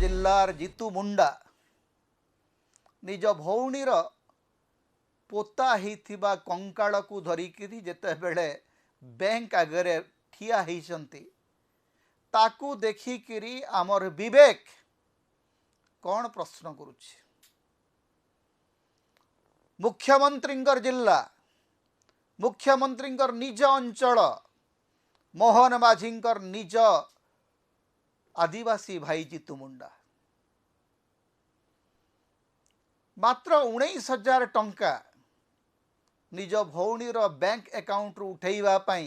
जिल्लार जीतू मुंडा निज भौणीर पोता हिथिबा कंकाल को धरिकी जेते बेले बैंक आगे ठिया होइछंती ताकू देखिकी आमर विवेक कौन प्रश्न करुछि। मुख्यमंत्री जिल्ला मुख्यमंत्री निज अंचल मोहन माझी निज आदिवासी भाई जीतू मुंडा मात्र 19,000 टंका निज भौणीर बैंक अकाउंट रु उठेइबा पई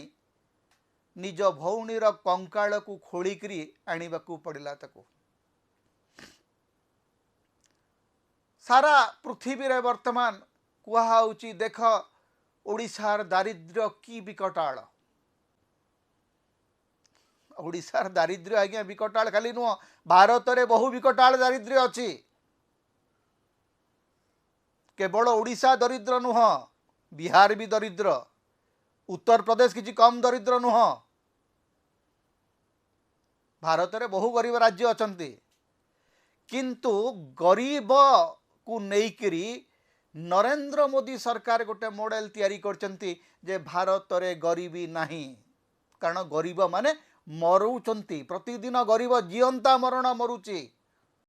निज भौणीर कंकाल को खोलिकरी आनिबाकू पड़िला ताकू। सारा पृथ्वी रे वर्तमान कुहाउची देख ओडिशार दारिद्र्य की विकटाल। ओडिशार दारिद्र्य आज्ञा विकटाल खाली नुह भारत रे बहु विकटाल दारिद्र्य अच्छी। केवल ओडिशा दरिद्र नुह बिहार भी दरिद्र उत्तर प्रदेश किसी कम दरिद्र नुह भारत रे बहु गरीब राज्य अछंती किंतु गरीब को नेइकरी नरेंद्र मोदी सरकार गोटे मॉडल तैयारी करचंती जे भारत रे गरीबी नहीं कारण गरीब माने मरुचंती प्रतिदिन गरीब जीवंता मरण मरुची।